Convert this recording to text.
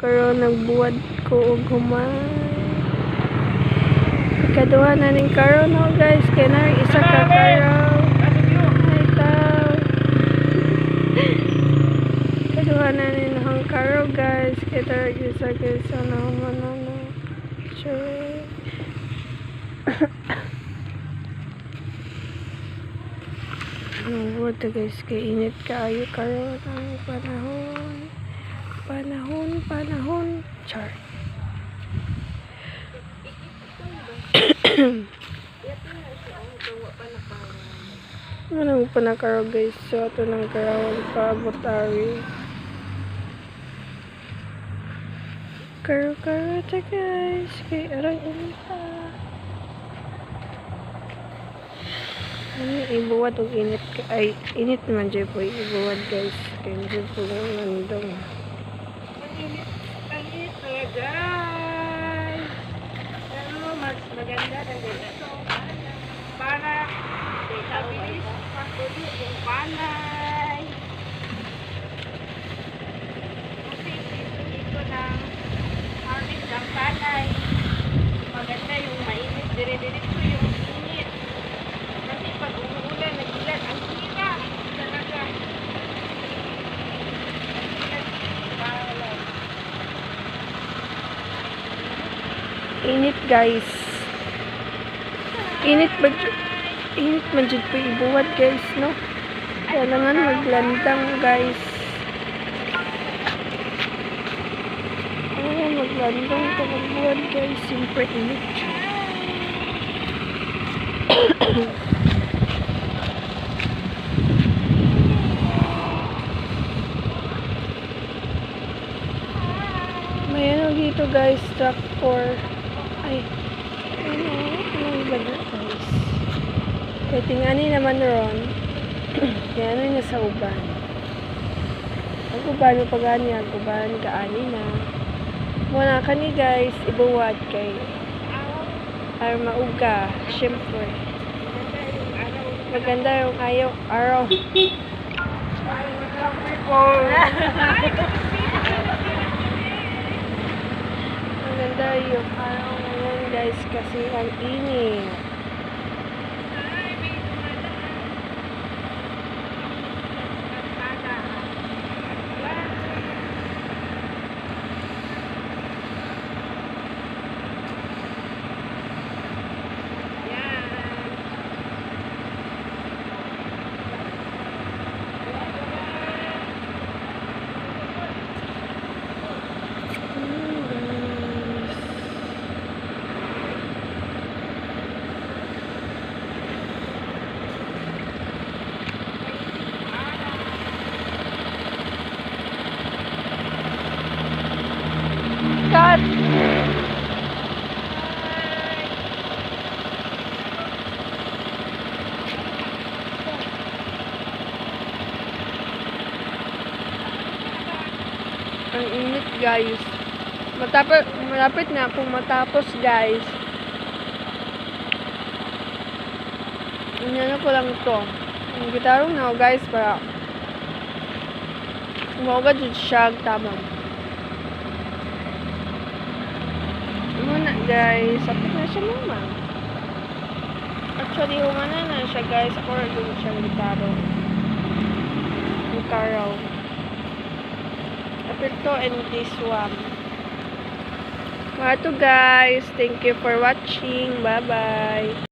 karon nagbuwad ko og humay. Ikaduha na ning karon no guys, kay na isa ka karon. Ay taw. Ikaduha na ning karon guys, kay tara isa guys ana man no. Sure. Buwad guys, kay init kaayo karon ang panahon. Char. Ano pa na karo guys, so ato nang karawang paabot-ari. Karo ta guys, kay aray inita. Ibuwad og init ay init man jay po ibuwad guys, kay medyo po nandong. Ang init na guys. Pero mas maganda na dito. Para stabilis pagtuloy yung panay. Kasi dito ng harvest ng panay. Maganda yung mainit. Dire-diretso yung init. Kasi pag umuulan, nagilan, ang hirap. Talaga. Init guys. Init man jud po ibuwad guys no. Kailangan maglandang guys. Ayan, maglandang ka magbuwad guys. Siyempre init. May ano dito guys, tractor. Ay, ano ba na guys? Kaya tingani naman ron. Kaya ano na sa uban. Ang uban, pagani ang uban, kaani na. Muna kani guys, ibuwad kay ar mauga, syempre. Maganda yung araw. Maganda yung araw ngayon guys kasi ang init. Cut! Ang init guys. Malapit na akong matapos guys. Inano ko lang to. Ang gitarong na guys para umawagad yung siya tamang. Muna guys, sapit na siya mama. Actually, humana na siya guys. Ako rin doon siyang gitarong. Gitaraw. Apito and this one. Mga to guys. Thank you for watching. Bye bye.